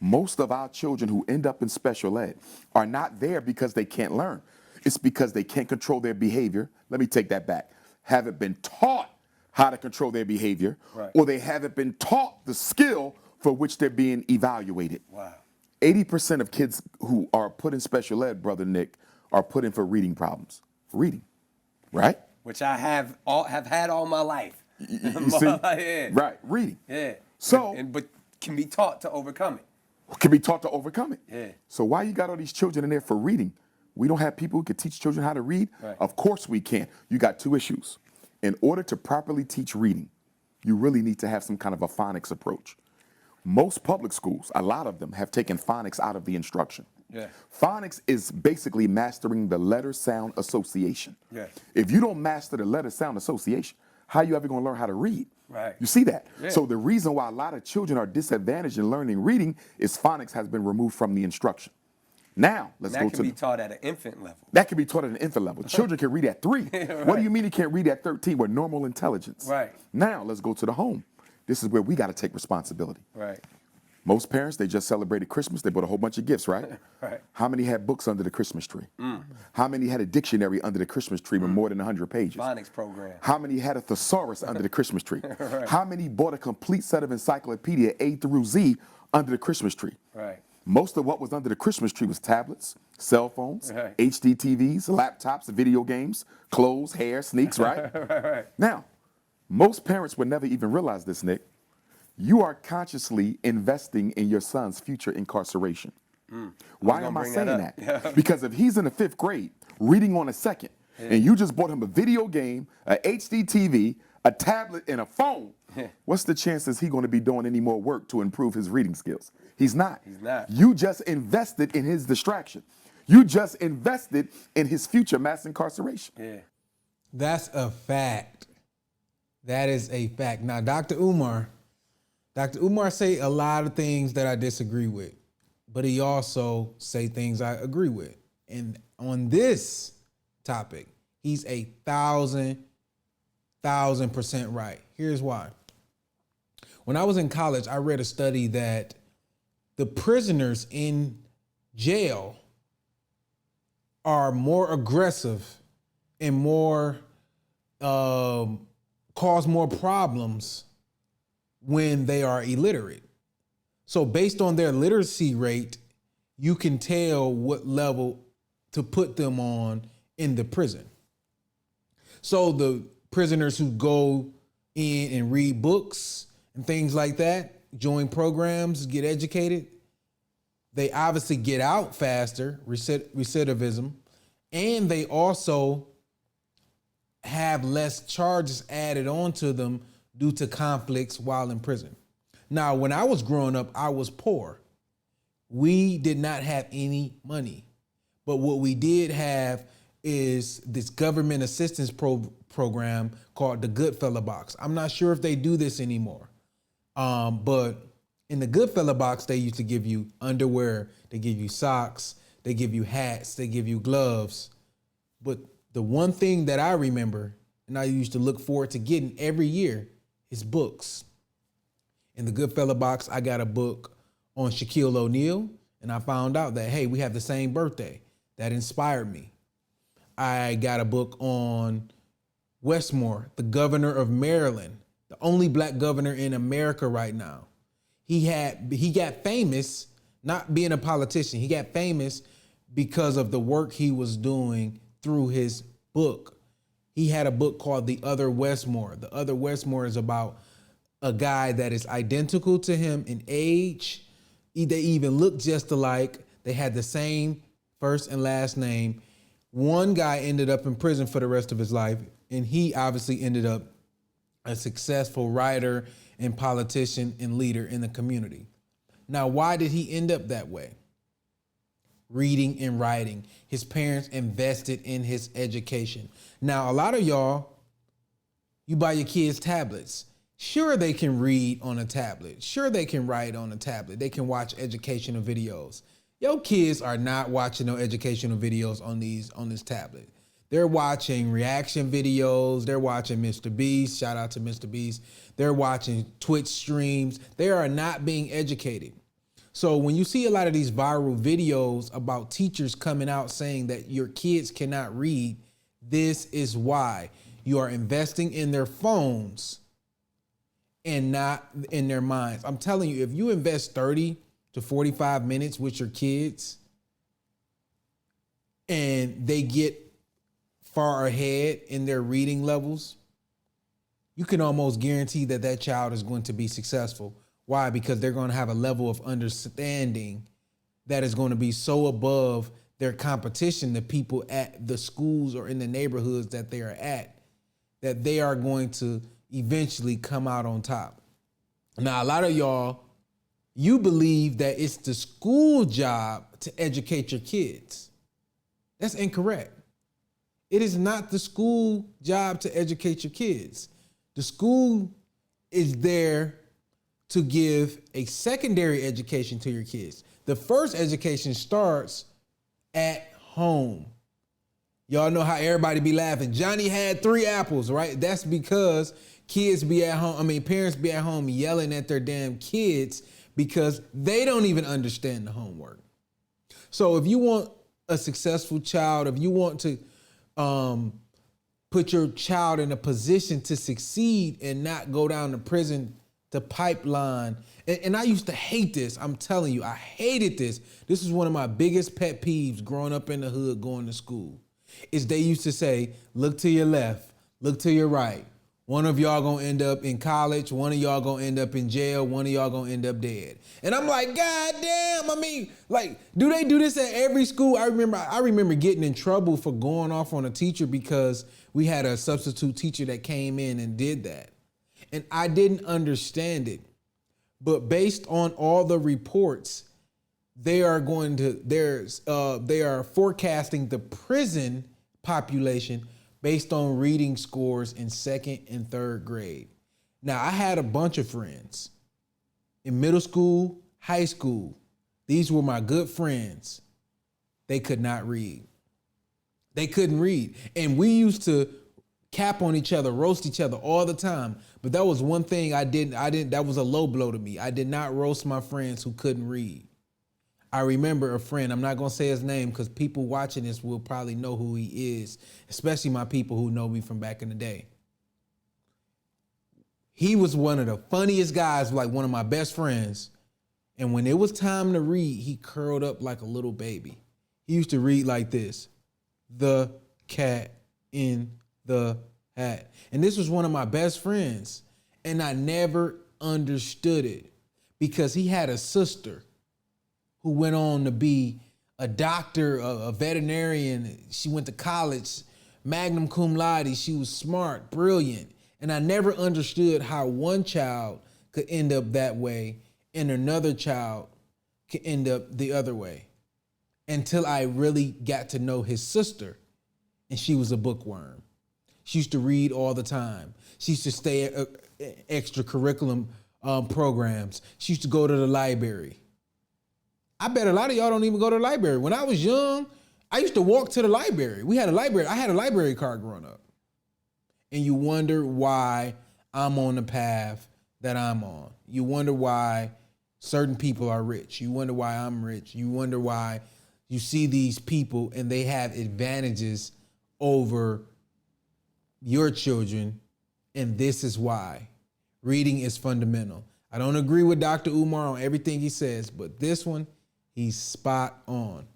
Most of our children who end up in special ed are not there because they can't learn. It's because they can't control their behavior. Let me take that back. Haven't been taught how to control their behavior, or they haven't been taught the skill for which they're being evaluated. Wow. 80% of kids who are put in special ed, Brother Nick, are put in for reading problems. Reading, right? Which I have had all my life. You see? Yeah. Right, reading. Yeah. So, but can be taught to overcome it. Can be taught to overcome it. Yeah. So why you got all these children in there for reading? We don't have people who can teach children how to read? Right. Of course we can. You got two issues. In order to properly teach reading, you really need to have some kind of a phonics approach. Most public schools, a lot of them, have taken phonics out of the instruction. Yeah. Phonics is basically mastering the letter-sound association. Yeah. If you don't master the letter-sound association, how are you ever going to learn how to read? Right. You see that? Yeah. So the reason why a lot of children are disadvantaged in learning reading is phonics has been removed from the instruction. Now, let's go to... That can be taught at an infant level. That can be taught at an infant level. Children can read at 3. Right. What do you mean you can't read at 13 with normal intelligence? Right. Now, let's go to the home. This is where we got to take responsibility. Right. Most parents, they just celebrated Christmas. They bought a whole bunch of gifts, right? Right. How many had books under the Christmas tree? How many had a dictionary under the Christmas tree with more than 100 pages? Phonics program. How many had a thesaurus under the Christmas tree? Right. How many bought a complete set of encyclopedia A through Z under the Christmas tree? Right. Most of what was under the Christmas tree was tablets, cell phones, Right. HD TVs, laptops, video games, clothes, hair, sneaks, right? Right. Now, most parents would never even realize this, Nick. You are consciously investing in your son's future incarceration. Why am I saying that? Yeah. Because if he's in the 5th grade, reading on a second, and you just bought him a video game, a HD TV, a tablet, and a phone, what's the chances he's going to be doing any more work to improve his reading skills? He's not. He's not. You just invested in his distraction. You just invested in his future mass incarceration. Yeah. That's a fact. That is a fact. Now, Dr. Umar say a lot of things that I disagree with, but he also say things I agree with. And on this topic, he's 1,000% right. Here's why. When I was in college, I read a study that the prisoners in jail are more aggressive and more cause more problems when they are illiterate. So based on their literacy rate, you can tell what level to put them on in the prison. So the prisoners who go in and read books and things like that, join programs, get educated, they obviously get out faster, recidivism, and they also have less charges added onto them due to conflicts while in prison. Now, when I was growing up, I was poor. We did not have any money. But what we did have is this government assistance program called the Goodfella Box. I'm not sure if they do this anymore. But in the Goodfella Box, they used to give you underwear, they give you socks, they give you hats, they give you gloves. But the one thing that I remember, and I used to look forward to getting every year, is books. In the Goodfella Box, I got a book on Shaquille O'Neal, and I found out that, hey, we have the same birthday. That inspired me. I got a book on Westmore, the governor of Maryland, the only black governor in America right now. He got famous, not being a politician, he got famous because of the work he was doing through his book. He had a book called The Other Westmore. The Other Westmore is about a guy that is identical to him in age. They even look just alike. They had the same first and last name. One guy ended up in prison for the rest of his life, and he obviously ended up a successful writer and politician and leader in the community. Now, why did he end up that way? Reading and writing. His parents invested in his education. Now, a lot of y'all, you buy your kids tablets. Sure, they can read on a tablet. Sure, they can write on a tablet. They can watch educational videos. Your kids are not watching no educational videos on this tablet. They're watching reaction videos. They're watching Mr. Beast. Shout out to Mr. Beast. They're watching Twitch streams. They are not being educated. So when you see a lot of these viral videos about teachers coming out saying that your kids cannot read, this is why. You are investing in their phones and not in their minds. I'm telling you, if you invest 30 to 45 minutes with your kids and they get far ahead in their reading levels, you can almost guarantee that that child is going to be successful. Why? Because they're going to have a level of understanding that is going to be so above their competition, the people at the schools or in the neighborhoods that they are at, that they are going to eventually come out on top. Now, a lot of y'all, you believe that it's the school job to educate your kids. That's incorrect. It is not the school job to educate your kids. The school is there to give a secondary education to your kids. The first education starts at home. Y'all know how everybody be laughing. Johnny had 3 apples, right? That's because kids be at home. Parents be at home yelling at their damn kids because they don't even understand the homework. So if you want a successful child, if you want to put your child in a position to succeed and not go down to prison to pipeline. And I used to hate this. I'm telling you, I hated this. This is one of my biggest pet peeves growing up in the hood, going to school, is they used to say, look to your left, look to your right. One of y'all gonna end up in college, one of y'all gonna end up in jail, one of y'all gonna end up dead. And I'm like, God damn, do they do this at every school? I remember getting in trouble for going off on a teacher because we had a substitute teacher that came in and did that. And I didn't understand it. But based on all the reports, they are forecasting the prison population based on reading scores in 2nd and 3rd grade. Now, I had a bunch of friends in middle school, high school. These were my good friends. They could not read. They couldn't read. And we used to cap on each other, roast each other all the time. But that was one thing I didn't, that was a low blow to me. I did not roast my friends who couldn't read. I remember a friend, I'm not gonna say his name because people watching this will probably know who he is, especially my people who know me from back in the day. He was one of the funniest guys, like one of my best friends. And when it was time to read, he curled up like a little baby. He used to read like this: the cat in the hat. And this was one of my best friends. And I never understood it because he had a sister who went on to be a doctor, a veterinarian. She went to college, magna cum laude. She was smart, brilliant. And I never understood how one child could end up that way and another child could end up the other way until I really got to know his sister. And she was a bookworm. She used to read all the time. She used to stay at extracurriculum programs. She used to go to the library. I bet a lot of y'all don't even go to the library. When I was young, I used to walk to the library. We had a library. I had a library card growing up. And you wonder why I'm on the path that I'm on. You wonder why certain people are rich. You wonder why I'm rich. You wonder why you see these people and they have advantages over your children. And this is why. Reading is fundamental. I don't agree with Dr. Umar on everything he says, but this one, he's spot on.